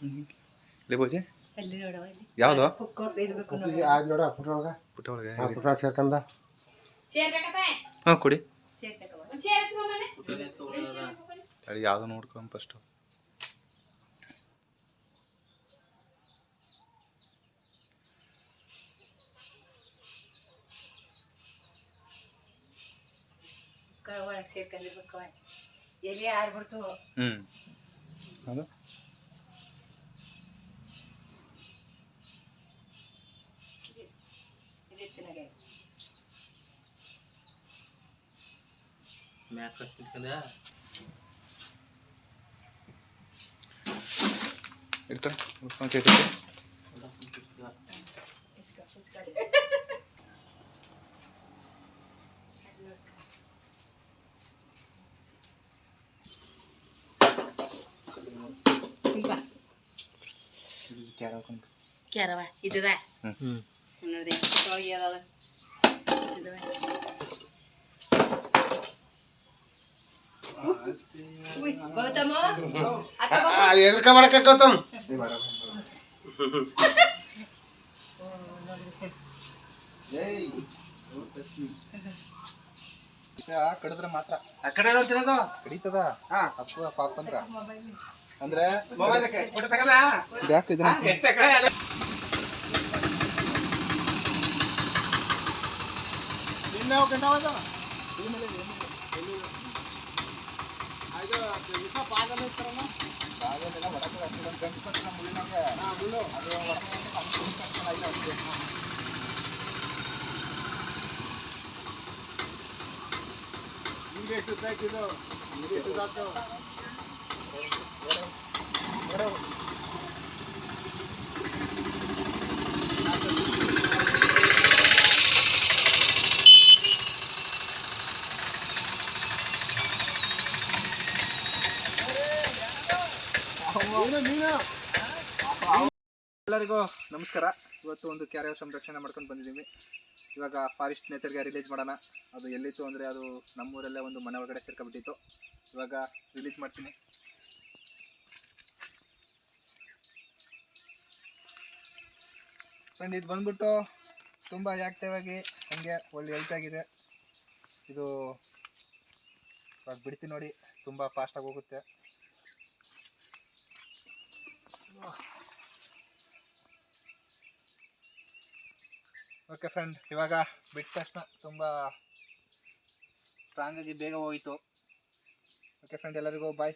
ಇಲ್ಲಿ ಪೂಜೆ ಅಲ್ಲಿ ನೋಡವ ಇಲ್ಲಿ ಯಾವುದು ಕುಕ್ಕೊಂಡು ಇರಬೇಕು ಆಯ್ತು ನೋಡ ಪುಟ ಒಳಗೆ ಪುಟ್ಟ ಒಳಗೆ ಪುಟ ಸೇರ್ಕಂದ ಚೇರ್ ಬೇಕಪ್ಪ ಹಾಂ ಕೊಡಿ ಚೇರ್ ತಗೋ ಚೇರ್ ತಗೋ ಮನೆ ತಡಿ ಯಾವುದು ನೋಡ್ಕೊಂಡು ಫಸ್ಟು ಒಳಗೆ ಸೇರ್ಕೊಂಡಿರ್ಬೇಕು ಎಲ್ಲಿ ಆರ್ಬಿಡ್ತು ಅದು ಇಡ್ತಾರೆ ಕ್ಯಾರವ ಇದದ ನೋಡಿ ಒಳಗೆ ಅದ ಗೌತಮ ಎದಕ ಮಾಡಕ ಗೌತಮ್ ಕಡಿದ್ರೆ ಮಾತ್ರ ಆ ಕಡೆ ತಿನ್ನೋದು ಕಡಿತದ ಹಾ ಅಥವಾ ಪಾಪ ಅಂದ್ರೆ ಮೊಬೈಲ್ ತಗದ ಬ್ಯಾಕ್ ಇದ್ರ ನಿನ್ನ ಗಂಡವದು ಅದು ವಿಷ ಪಾಗನ ಇರ್ತಾರಲ್ಲ ಭಾಗದೆಲ್ಲ ಹೊಡಕದ ಒಂದು ಗಂಟು ಬರ್ತದ ಮುಳ್ಳಿನಾಗೆ ಮುಳ್ಳು ಅದು ಹೊಡಕದ ಈಗ ಎಷ್ಟು ಉದ್ದಾಕಿದು ಈಗ ಎಷ್ಟು ಉದ್ದಾಗ್ತಾವ ಎಲ್ಲರಿಗೂ ನಮಸ್ಕಾರ. ಇವತ್ತು ಒಂದು ಕ್ಯಾರೆವ್ ಸಂರಕ್ಷಣೆ ಮಾಡ್ಕೊಂಡು ಬಂದಿದ್ದೀವಿ. ಇವಾಗ ಫಾರೆಸ್ಟ್ ನೇಚರ್ಗೆ ರಿಲೀಸ್ ಮಾಡೋಣ. ಅದು ಎಲ್ಲಿತ್ತು ಅಂದರೆ ಅದು ನಮ್ಮೂರಲ್ಲೇ ಒಂದು ಮನೆ ಒಳಗಡೆ ಸೇರ್ಕೊಬಿಟ್ಟಿತ್ತು. ಇವಾಗ ರಿಲೀಸ್ ಮಾಡ್ತೀನಿ. ಫ್ರೆಂಡ್ ಇದು ಬಂದ್ಬಿಟ್ಟು ತುಂಬ ಆ್ಯಕ್ಟಿವ್ ಆಗಿ ಹಂಗೆ ಒಳ್ಳೆ ಹೆಲ್ತ್ ಆಗಿದೆ. ಇದು ಇವಾಗ ಬಿಡ್ತೀನಿ ನೋಡಿ, ತುಂಬ ಫಾಸ್ಟಾಗಿ ಹೋಗುತ್ತೆ. ಓಕೆ ಫ್ರೆಂಡ್, ಇವಾಗ ಬಿಟ್ಟ ತಕ್ಷಣ ತುಂಬ ಸ್ಟ್ರಾಂಗಾಗಿ ಬೇಗ ಹೋಯಿತು. ಓಕೆ ಫ್ರೆಂಡ್, ಎಲ್ಲರಿಗೂ ಬಾಯ್.